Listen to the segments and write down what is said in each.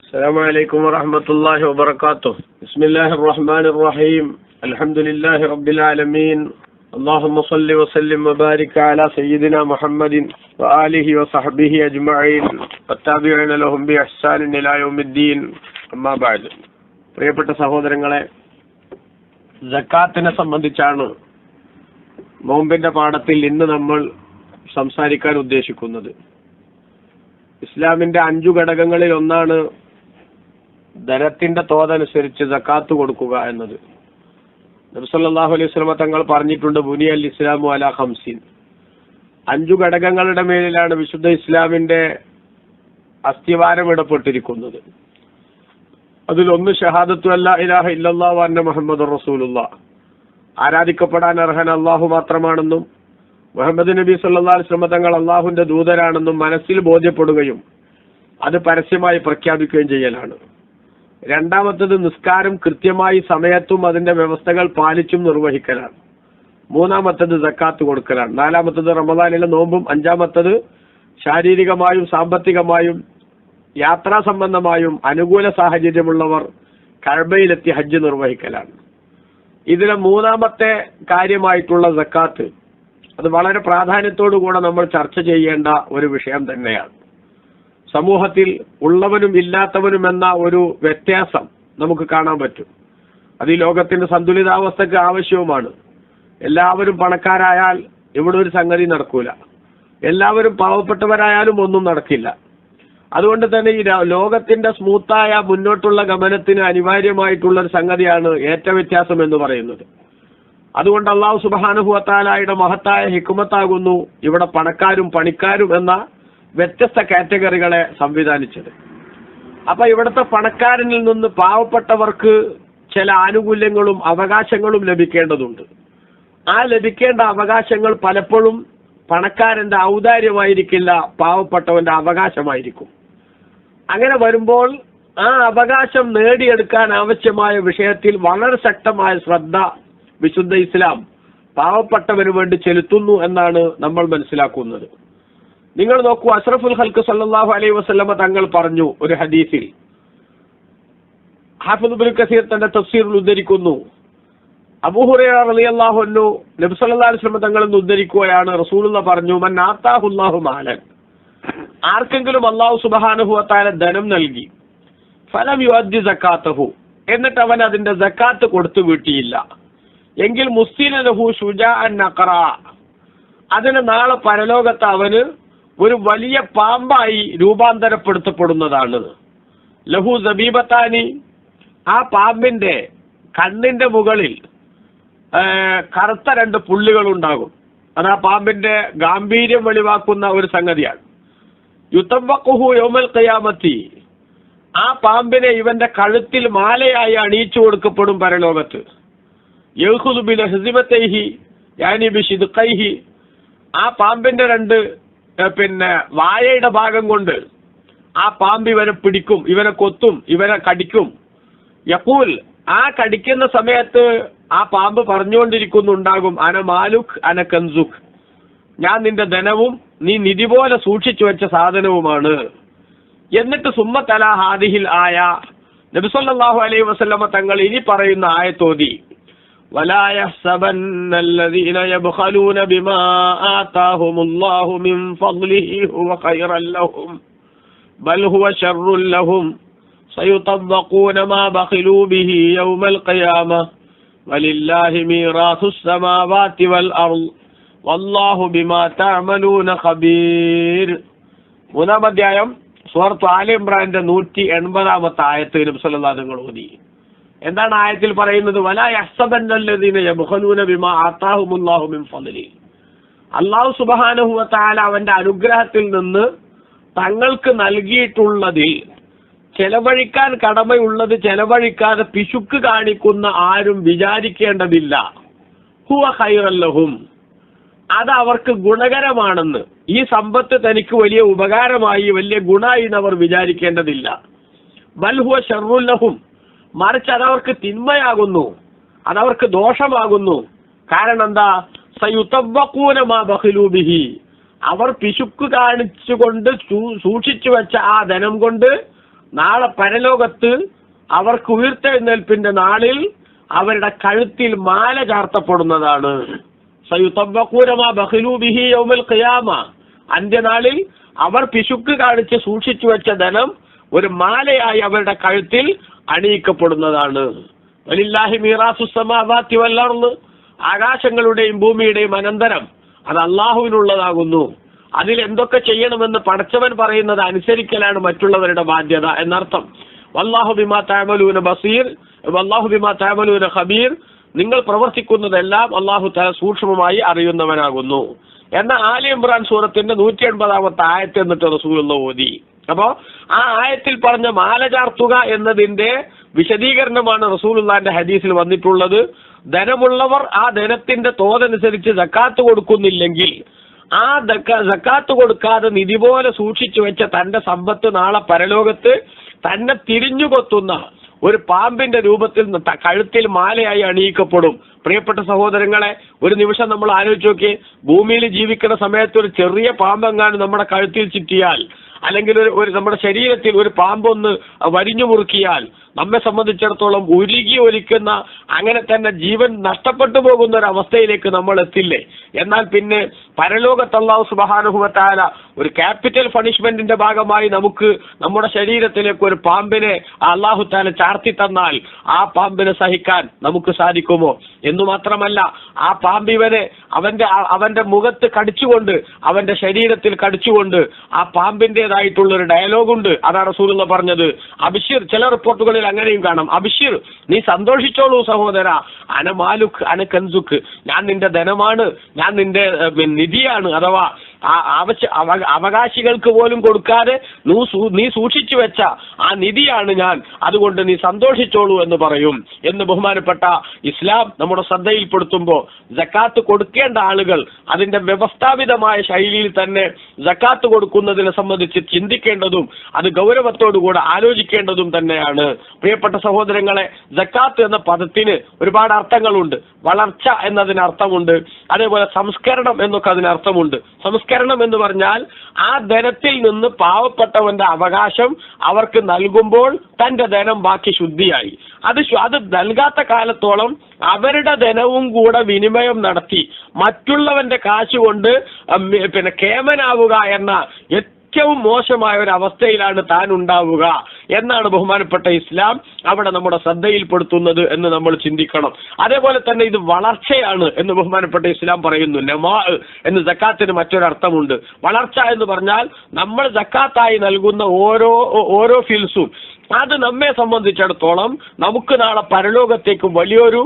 السلام عليكم ورحمة الله وبركاته. بسم الله الرحمن الرحيم. الحمد لله رب العالمين. اللهم صل وسلم وبارك على سيدنا محمد وآله وصحبه أجمعين والتابعين لهم بإحسان إلى يوم الدين. أما بعد. പ്രിയപ്പെട്ട സഹോദരങ്ങളെ, സക്കാത്തിനെ സംബന്ധിച്ചാണ് നോമ്പിന്റെ പാഠത്തിൽ ഇന്ന് നമ്മൾ സംസാരിക്കാൻ ഉദ്ദേശിക്കുന്നത്. ഇസ്ലാമിന്റെ 5 ഘടകങ്ങളിൽ ഒന്നാണ് ധനത്തിന്റെ തോതനുസരിച്ച് സക്കാത്ത് കൊടുക്കുക എന്നത്. നബി സല്ലല്ലാഹു അലൈഹി വസല്ലം തങ്ങൾ പറഞ്ഞിട്ടുണ്ട്, ബുനിയൽ ഇസ്ലാമു അലാ 50. 5 ഘടകങ്ങളുടെ മേലിലാണ് വിശുദ്ധ ഇസ്ലാമിന്റെ അസ്ഥിവാരം ഇടപെട്ടിരിക്കുന്നത്. അതിലൊന്ന് ഷഹാദത്തു അല്ലാ ഇലാഹ ഇല്ലല്ലാഹു വ അന്ന മുഹമ്മദുർ റസൂലുള്ളാഹ്, ആരാധിക്കപ്പെടാൻ അർഹൻ അല്ലാഹു മാത്രമാണെന്നും മുഹമ്മദ് നബി സല്ലല്ലാഹു അലൈഹി വസല്ലം തങ്ങൾ അല്ലാഹുവിന്റെ ദൂതരാണെന്നും മനസ്സിൽ ബോധ്യപ്പെടുകയും അത് പരസ്യമായി പ്രഖ്യാപിക്കുകയും ചെയ്യലാണ്. രണ്ടാമത്തത് നിസ്കാരം കൃത്യമായി സമയത്തും അതിന്റെ വ്യവസ്ഥകൾ പാലിച്ചും നിർവഹിക്കലാണ്. മൂന്നാമത്തത് സക്കാത്ത് കൊടുക്കലാണ്. നാലാമത്തത് റമദാനിലെ നോമ്പും. അഞ്ചാമത്തത് ശാരീരികമായും സാമ്പത്തികമായും യാത്രാ സംബന്ധമായും അനുകൂല സാഹചര്യമുള്ളവർ കഅബയിലെത്തി ഹജ്ജ് നിർവഹിക്കലാണ്. ഇതിലെ മൂന്നാമത്തെ കാര്യമായിട്ടുള്ള സക്കാത്ത്, അത് വളരെ പ്രാധാന്യത്തോടുകൂടെ നമ്മൾ ചർച്ച ചെയ്യേണ്ട ഒരു വിഷയം തന്നെയാണ്. സമൂഹത്തിൽ ഉള്ളവനും ഇല്ലാത്തവനും എന്ന ഒരു വ്യത്യാസം നമുക്ക് കാണാൻ പറ്റും. അത് ഈ ലോകത്തിന്റെ സന്തുലിതാവസ്ഥക്ക് ആവശ്യവുമാണ്. എല്ലാവരും പണക്കാരായാൽ ഇവിടെ ഒരു സംഗതി നടക്കൂല, എല്ലാവരും പാവപ്പെട്ടവരായാലും ഒന്നും നടക്കില്ല. അതുകൊണ്ട് തന്നെ ഈ ലോകത്തിന്റെ സ്മൂത്തായ മുന്നോട്ടുള്ള ഗമനത്തിന് അനിവാര്യമായിട്ടുള്ള ഒരു സംഗതിയാണ് ഏറ്റവ്യത്യാസം എന്ന് പറയുന്നത്. അതുകൊണ്ട് അല്ലാഹു സുബ്ഹാനഹു വ തആലയുടെ മഹത്തായ ഹിക്മത്താകുന്നു ഇവിടെ പണക്കാരും പണിക്കാരും എന്ന വ്യത്യസ്ത കാറ്റഗറികളെ സംവിധാനിച്ചത്. അപ്പൊ ഇവിടുത്തെ പണക്കാരനിൽ നിന്ന് പാവപ്പെട്ടവർക്ക് ചില ആനുകൂല്യങ്ങളും അവകാശങ്ങളും ലഭിക്കേണ്ടതുണ്ട്. ആ ലഭിക്കേണ്ട അവകാശങ്ങൾ പലപ്പോഴും പണക്കാരന്റെ ഔദാര്യമായിരിക്കില്ല, പാവപ്പെട്ടവന്റെ അവകാശമായിരിക്കും. അങ്ങനെ വരുമ്പോൾ ആ അവകാശം നേടിയെടുക്കാൻ ആവശ്യമായ വിഷയത്തിൽ വളരെ ശക്തമായ ശ്രദ്ധ വിശുദ്ധ ഇസ്ലാം പാവപ്പെട്ടവന് വേണ്ടി ചെലുത്തുന്നു എന്നാണ് നമ്മൾ മനസ്സിലാക്കുന്നത്. നിങ്ങൾ നോക്കൂ, അഷ്റഫുൽ ഖൽഖ് സല്ലല്ലാഹു അലൈഹി വസല്ലമ തങ്ങൾ പറഞ്ഞു ഒരു ഹദീസിൽ, ഹാഫിദ് ഇബ്നു കസീർ തന്റെ തഫ്സീറിൽ ഉദ്ധരിക്കുന്നു, അബൂ ഹുറൈറ റളിയല്ലാഹു അൻഹു നബി സല്ലല്ലാഹു അലൈഹി വസല്ലം തങ്ങളിൽ നിന്ന് ഉദ്ധരിക്കുകയാണ്, റസൂലുള്ളാഹി പറഞ്ഞു, മൻ ആതാഹുല്ലാഹു മാലൻ, ആർക്കെങ്കിലും അല്ലാഹു സുബ്ഹാനഹു വ തആല ധനം നൽകി, ഫലം യുഅദ്ദി സക്കാത്തഹു, എന്നിട്ട് അവൻ അതിന്റെ സക്കാത്ത് കൊടുത്തു വീട്ടിയില്ല എങ്കിൽ മുസ്തിന ലഹു ശുജാഅൻ നഖറ, അതിന് നാളെ പരലോകത്ത് അവന് ഒരു വലിയ പാമ്പായി രൂപാന്തരപ്പെടുത്തപ്പെടുന്നതാണ്. ലഹു സബീബത്താനി, ആ പാമ്പിന്റെ കണ്ണിന്റെ മുകളിൽ കറുത്ത 2 പുള്ളികൾ ഉണ്ടാകും. അത് ആ പാമ്പിന്റെ ഗാംഭീര്യം വെളിവാക്കുന്ന ഒരു സംഗതിയാണ്. യുതവഖുഹു യൗമൽ ഖിയാമത്തി, ആ പാമ്പിനെ ഇവന്റെ കഴുത്തിൽ മാലയായി അണിയിച്ചു കൊടുക്കപ്പെടും പരലോകത്ത്. യഖുദു ബിലഹ്സിബതൈഹി യാനി ബിശിദ്ഖൈഹി, ആ പാമ്പിന്റെ 2 വായയുടെ ഭാഗം കൊണ്ട് ആ പാമ്പ് ഇവനെ പിടിക്കും, ഇവനെ കൊത്തും, ഇവനെ കടിക്കും. യഖൂൽ, ആ കടിക്കുന്ന സമയത്ത് ആ പാമ്പ് പറഞ്ഞുകൊണ്ടിരിക്കുന്നുണ്ടാകും, അന മാലുക് അന കൻസുക്, ഞാൻ നിന്റെ ധനവും നീ നിധി പോലെ സൂക്ഷിച്ചു വെച്ച സാധനവുമാണ്. എന്നിട്ട് സുമ്മ തലാ ഹാദിഹിൽ ആയ, നബി സല്ലല്ലാഹു അലൈഹി വസല്ലമ തങ്ങൾ ഇനി പറയുന്ന ആയത്തോതി, വലാ യഹ്സബന്നല്ലദീന യബ്ഖലൂന ബിമാ ആതാഹുമുല്ലാഹു മിൻ ഫദ്ലിഹി ഹുവ ഖൈറൻ ലഹും ബൽ ഹുവ ശർറുൻ ലഹും സയുതവഖൂന മാ ബഖിലൂ ബിഹി യൗമൽ ഖിയാമ വലില്ലാഹി മീറാസുസ് സമാവാതി വൽ അർള് വല്ലാഹു ബിമാ തഅമലൂന ഖബീർ. 3-ാം അധ്യായം സൂറത്ത് ആല ഇംറാന്റെ 180-ാമത്തെ ആയത്ത് നബി സല്ലല്ലാഹു അലൈഹി വസല്ലം ഓതി. എന്താണ് ആയത്തിൽ പറയുന്നത്? വലാ യഹ്സബന്നല്ലദീന യബ്ഖലൂന ബിമാ ആതാഹുമുല്ലാഹു മിൻ ഫദ്ലി, അല്ലാഹു സുബ്ഹാനഹു വ തആല അവന്റെ അനുഗ്രഹത്തിൽ നിന്ന് തങ്ങൾക്ക് നൽകിയിട്ടുള്ളതിൽ ചെലവഴിക്കാൻ കടമയുള്ളത് ചെലവഴിക്കാതെ പിശുക്ക് കാണിക്കുന്ന ആരും വിചാരിക്കേണ്ടതില്ല. ഹുവ ഖൈറൻ ലഹും, അത് അവർക്ക് ഗുണകരമാണെന്ന്, ഈ സമ്പത്ത് തനിക്ക് വലിയ ഉപകാരമായി വലിയ ഗുണമായി അവർ വിചാരിക്കേണ്ടതില്ല. ബൽ ഹുവ ശർറുൻ ലഹും, മറിച്ച് അതവർക്ക് തിന്മയാകുന്നു, അതവർക്ക് ദോഷമാകുന്നു. കാരണം എന്താ? സയുതവഖൂന മാ ബഖിലൂ ബിഹി, അവർ പിശുക്ക് കാണിച്ചുകൊണ്ട് സൂക്ഷിച്ചു വെച്ച ആ ധനം കൊണ്ട് നാളെ പരലോകത്ത് അവർക്ക് ഉയർത്തെഴുന്നേൽപ്പിന്റെ നാളിൽ അവരുടെ കഴുത്തിൽ മാല ചാർത്തപ്പെടുന്നതാണ്. സയുതബ്ബഖൂന മാ ബഖിലൂ ബിഹി യൗമൽ ഖിയാമ, അന്ത്യനാളിൽ അവർ പിശുക്ക് കാണിച്ച് സൂക്ഷിച്ചു വെച്ച ധനം ഒരു മാലയായി അവരുടെ കഴുത്തിൽ അണിയിക്കപ്പെടുന്നതാണ്. വലില്ലാഹി മീറാസുസ് സമാവാതി വൽ അർള്, ആകാശങ്ങളുടെയും ഭൂമിയുടെയും അനന്തരം അത് അള്ളാഹുവിനുള്ളതാകുന്നു. അതിൽ എന്തൊക്കെ ചെയ്യണമെന്ന് പടച്ചവൻ പറയുന്നത് അനുസരിക്കലാണ് മറ്റുള്ളവരുടെ ബാധ്യത എന്നർത്ഥം. വല്ലാഹു ബിമാ തഅമലൂന ബസീർ, വല്ലാഹു ബിമാ തഅമലൂന ഖബീർ, നിങ്ങൾ പ്രവർത്തിക്കുന്നതെല്ലാം അള്ളാഹു തആല സൂക്ഷ്മമായി അറിയുന്നവനാകുന്നു എന്ന ആലി ഇമ്രാൻ സൂറത്തിന്റെ 180-ാമത്തെ ആയത്ത് എന്നിട്ട് റസൂലുള്ളാഹി ഓതി. അപ്പോ ആ ആയത്തിൽ പറഞ്ഞ മാല ചാർത്തുക എന്നതിന്റെ വിശദീകരണമാണ് റസൂലുള്ളാഹിന്റെ ഹദീസിൽ വന്നിട്ടുള്ളത്. ധനമുള്ളവർ ആ ധനത്തിന്റെ തോതനുസരിച്ച് സക്കാത്ത് കൊടുക്കുന്നില്ലെങ്കിൽ ആ സക്കാത്ത് കൊടുക്കാതെ നിധി പോലെ സൂക്ഷിച്ചു വെച്ച തന്റെ സമ്പത്ത് നാളെ പരലോകത്ത് തന്നെ തിരിഞ്ഞുകൊത്തുന്ന ഒരു പാമ്പിന്റെ രൂപത്തിൽ കഴുത്തിൽ മാലയായി അണിയിക്കപ്പെടും. പ്രിയപ്പെട്ട സഹോദരങ്ങളെ, ഒരു നിമിഷം നമ്മൾ ആലോചിച്ച് നോക്കി, ഭൂമിയിൽ ജീവിക്കുന്ന സമയത്ത് ഒരു ചെറിയ പാമ്പെങ്ങാനും നമ്മുടെ കഴുത്തിൽ ചുറ്റിയാൽ, അല്ലെങ്കിൽ ഒരു നമ്മുടെ ശരീരത്തിൽ ഒരു പാമ്പൊന്ന് വരിഞ്ഞു മുറുക്കിയാൽ നമ്മെ സംബന്ധിച്ചിടത്തോളം ഉരുകി ഒലിക്കുന്ന, അങ്ങനെ തന്നെ ജീവൻ നഷ്ടപ്പെട്ടു പോകുന്ന ഒരു അവസ്ഥയിലേക്ക് നമ്മൾ എത്തില്ലേ? എന്നാൽ പിന്നെ പരലോകത്ത് അല്ലാഹു സുബ്ഹാനഹു വ തആല ഒരു ക്യാപിറ്റൽ പണിഷ്മെന്റിന്റെ ഭാഗമായി നമുക്ക് നമ്മുടെ ശരീരത്തിലേക്ക് ഒരു പാമ്പിനെ അല്ലാഹു തആല ചാർത്തി തന്നാൽ ആ പാമ്പിനെ സഹിക്കാൻ നമുക്ക് സാധിക്കുമോ? എന്നു മാത്രമല്ല, ആ പാമ്പിവനെ അവന്റെ മുഖത്ത് കടിച്ചുകൊണ്ട്, അവന്റെ ശരീരത്തിൽ കടിച്ചുകൊണ്ട് ആ പാമ്പിന്റേതായിട്ടുള്ള ഒരു ഡയലോഗുണ്ട്. അതാണ് റസൂലുള്ളാഹി പറഞ്ഞത്, അബ്ശിർ. ചില റിപ്പോർട്ടുകളിൽ അങ്ങനെയും കാണാം, അബ്ശിർ, നീ സന്തോഷിച്ചോളൂ സഹോദര, അന മാലുക്ക് അന കൻസുക്ക്, ഞാൻ നിന്റെ ധനമാണ്, ഞാൻ നിന്റെ നിധിയാണ്, അഥവാ അവകാശികൾക്ക് പോലും കൊടുക്കാതെ നീ സൂക്ഷിച്ചു വെച്ച ആ നിധിയാണ് ഞാൻ, അതുകൊണ്ട് നീ സന്തോഷിച്ചോളൂ എന്ന് പറയും എന്ന് ബഹുമാനപ്പെട്ട ഇസ്ലാം നമ്മുടെ ശ്രദ്ധയിൽപ്പെടുത്തുമ്പോൾ, സക്കാത്ത് കൊടുക്കേണ്ട ആളുകൾ അതിന്റെ വ്യവസ്ഥാപിതമായ ശൈലിയിൽ തന്നെ സക്കാത്ത് കൊടുക്കുന്നതിനെ സംബന്ധിച്ച് ചിന്തിക്കേണ്ടതും അത് ഗൗരവത്തോടുകൂടെ ആലോചിക്കേണ്ടതും തന്നെയാണ്. പ്രിയപ്പെട്ട സഹോദരങ്ങളെ, സക്കാത്ത് എന്ന പദത്തിന് ഒരുപാട് അർത്ഥങ്ങളുണ്ട്. വളർച്ച എന്നതിന് അർത്ഥമുണ്ട്, അതേപോലെ സംസ്കരണം എന്നൊക്കെ അതിന് അർത്ഥമുണ്ട്. സംസ്കരണം എന്ന് പറഞ്ഞാൽ ആ ധനത്തിൽ നിന്ന് പാവപ്പെട്ടവന്റെ അവകാശം അവർക്ക് നൽകുമ്പോൾ തന്റെ ധനം ബാക്കി ശുദ്ധിയായി. അത് നൽകാത്ത കാലത്തോളം അവരുടെ ധനവും കൂടെ വിനിമയം നടത്തി മറ്റുള്ളവന്റെ കാശ് കൊണ്ട് കേമനാവുക എന്ന ഏറ്റവും മോശമായ ഒരു അവസ്ഥയിലാണ് താൻ ഉണ്ടാവുക എന്നാണ് ബഹുമാനപ്പെട്ട ഇസ്ലാം അവിടെ നമ്മുടെ ശ്രദ്ധയിൽപ്പെടുത്തുന്നത് എന്ന് നമ്മൾ ചിന്തിക്കണം. അതേപോലെ തന്നെ ഇത് വളർച്ചയാണ് എന്ന് ബഹുമാനപ്പെട്ട ഇസ്ലാം പറയുന്നു. നമാ എന്ന് സക്കാത്തിന് മറ്റൊരർത്ഥമുണ്ട്. വളർച്ച എന്ന് പറഞ്ഞാൽ നമ്മൾ സക്കാത്തായി നൽകുന്ന ഓരോ ഫിൽസും അത് നമ്മെ സംബന്ധിച്ചിടത്തോളം നമുക്ക് നാളെ പരലോകത്തേക്ക് വലിയൊരു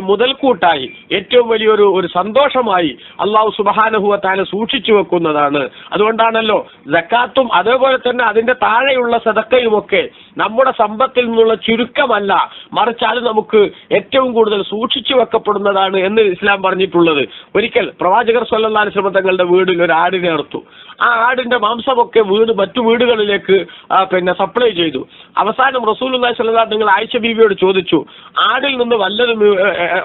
മുതൽക്കൂട്ടായി, ഏറ്റവും വലിയൊരു സന്തോഷമായി അല്ലാഹു സുബ്ഹാനഹു വ തആല സൂക്ഷിച്ചു വെക്കുന്നതാണ്. അതുകൊണ്ടാണല്ലോ സക്കാത്തും അതേപോലെ തന്നെ അതിന്റെ താഴെയുള്ള സദഖയുമൊക്കെ നമ്മുടെ സമ്പത്തിൽ നിന്നുള്ള ചുരുക്കമല്ല, മറിച്ച് അത് നമുക്ക് ഏറ്റവും കൂടുതൽ സൂക്ഷിച്ചു വെക്കപ്പെടുന്നതാണ് എന്ന് ഇസ്ലാം പറഞ്ഞിട്ടുള്ളത്. ഒരിക്കൽ പ്രവാചകർ സ്വല്ലല്ലാഹു അലൈഹി വസല്ലം തങ്ങളുടെ വീടിൽ ഒരു ആടിനെ അറുത്തു. ആ ആടിന്റെ മാംസമൊക്കെ മറ്റു വീടുകളിലേക്ക് സപ്ലൈ ചെയ്തു. അവസാനം റസൂലുള്ളാഹി സ്വല്ലല്ലാഹു അലൈഹി വസല്ലം ആയിഷ ബീവിയോട് ചോദിച്ചു, ആടിൽ നിന്ന് വല്ലതും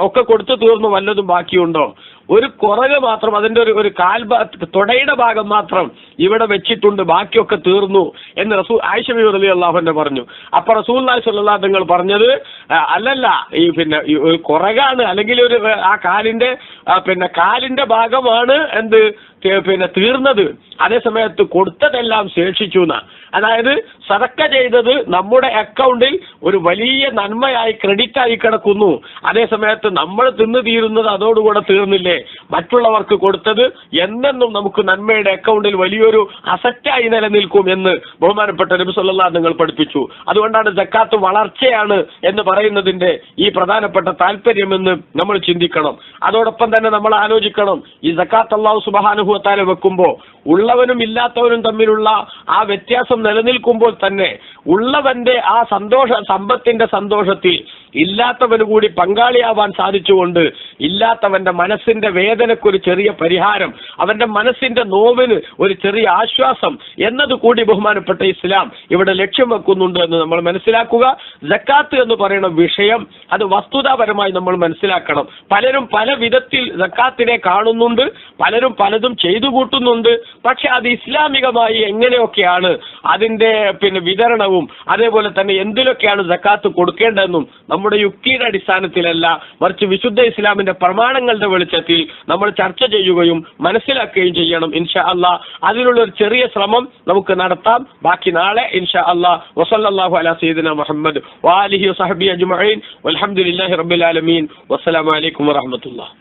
ഒക്കെ കൊടുത്തു തീർന്നു, വല്ലതും ബാക്കിയുണ്ടോ? ഒരു കുറക് മാത്രം, അതിന്റെ ഒരു തുടയുടെ ഭാഗം മാത്രം ഇവിടെ വെച്ചിട്ടുണ്ട്, ബാക്കിയൊക്കെ തീർന്നു എന്ന് ആയിഷ ബീവി റളിയല്ലാഹു അൻഹ പറഞ്ഞു. അപ്പൊ റസൂലുള്ളാഹി സ്വല്ലല്ലാഹു അലൈഹി വസല്ലം പറഞ്ഞത്, അല്ലല്ല, ഈ കുറകാണ്, അല്ലെങ്കിൽ ആ കാലിന്റെ ഭാഗമാണ് തീർന്നത്, അതേ സമയത്ത് കൊടുത്തതെല്ലാം ശേഷിച്ചു എന്നാ. അതായത് സദക്ക ചെയ്തത് നമ്മുടെ അക്കൗണ്ടിൽ ഒരു വലിയ നന്മയായി ക്രെഡിറ്റ് ആയി കിടക്കുന്നു, അതേ സമയത്ത് നമ്മൾ തിന്നു തീരുന്നത് അതോടുകൂടെ തീർന്നില്ലേ, മറ്റുള്ളവർക്ക് കൊടുത്തത് എന്നെന്നും നമുക്ക് നന്മയുടെ അക്കൗണ്ടിൽ വലിയൊരു അസറ്റായി നിലനിൽക്കും എന്ന് ബഹുമാനപ്പെട്ട നബി സല്ലല്ലാഹു അലൈഹി വസല്ലം പഠിപ്പിച്ചു. അതുകൊണ്ടാണ് സക്കാത്ത് വളർച്ചയാണ് എന്ന് പറയുന്നതിന്റെ ഈ പ്രധാനപ്പെട്ട താല്പര്യമെന്ന് നമ്മൾ ചിന്തിക്കണം. അതോടൊപ്പം തന്നെ നമ്മൾ ആലോചിക്കണം, ഈ സക്കാത്ത് അല്ലാഹു സുബ്ഹാനഹു വ തആല വെക്കുമ്പോൾ ഉള്ളവനും ഇല്ലാത്തവനും തമ്മിലുള്ള ആ വ്യത്യാസം നിലനിൽക്കുമ്പോൾ തന്നെ ഉള്ളവന്റെ ആ സമ്പത്തിന്റെ സന്തോഷത്തിൽ ഇല്ലാത്തവന് കൂടി പങ്കാളിയാവാൻ സാധിച്ചുകൊണ്ട് ഇല്ലാത്തവന്റെ മനസ്സിന്റെ വേദനക്കൊരു ചെറിയ പരിഹാരം, അവന്റെ മനസ്സിന്റെ നോവിന് ഒരു ചെറിയ ആശ്വാസം എന്നത് കൂടി ബഹുമാനപ്പെട്ട ഇസ്ലാം ഇവിടെ ലക്ഷ്യം വെക്കുന്നുണ്ട് എന്ന് നമ്മൾ മനസ്സിലാക്കുക. സക്കാത്ത് എന്ന് പറയുന്ന വിഷയം അത് വസ്തുതാപരമായി നമ്മൾ മനസ്സിലാക്കണം. പലരും പല വിധത്തിൽ സക്കാത്തിനെ കാണുന്നുണ്ട്, പലരും പലതും ചെയ്തു കൂട്ടുന്നുണ്ട്. പക്ഷെ അത് ഇസ്ലാമികമായി എങ്ങനെയൊക്കെയാണ് അതിന്റെ വിതരണവും അതേപോലെ തന്നെ എന്തിലൊക്കെയാണ് സക്കാത്ത് കൊടുക്കേണ്ടതെന്നും നമ്മുടെ യുക്തിയുടെ അടിസ്ഥാനത്തിലല്ല, മറിച്ച് വിശുദ്ധ ഇസ്ലാമിന്റെ പ്രമാണങ്ങളുടെ വെളിച്ചത്തിൽ നമ്മൾ ചർച്ച ചെയ്യുകയും മനസ്സിലാക്കുകയും ചെയ്യണം. ഇൻഷാ അല്ലാ അതിനുള്ള ഒരു ചെറിയ ശ്രമം നമുക്ക് നടത്താം. ബാക്കി നാളെ ഇൻഷാ അല്ലാ. വസല്ലല്ലാഹു അലാ സയ്യിദിന മുഹമ്മദ് വആലിഹി വസഹ്ബിഹി അജ്മഈൻ വൽഹംദുലില്ലാഹി റബ്ബിൽ ആലമീൻ. വസ്സലാമു അലൈക്കും വറഹ്മത്തുള്ളാഹി.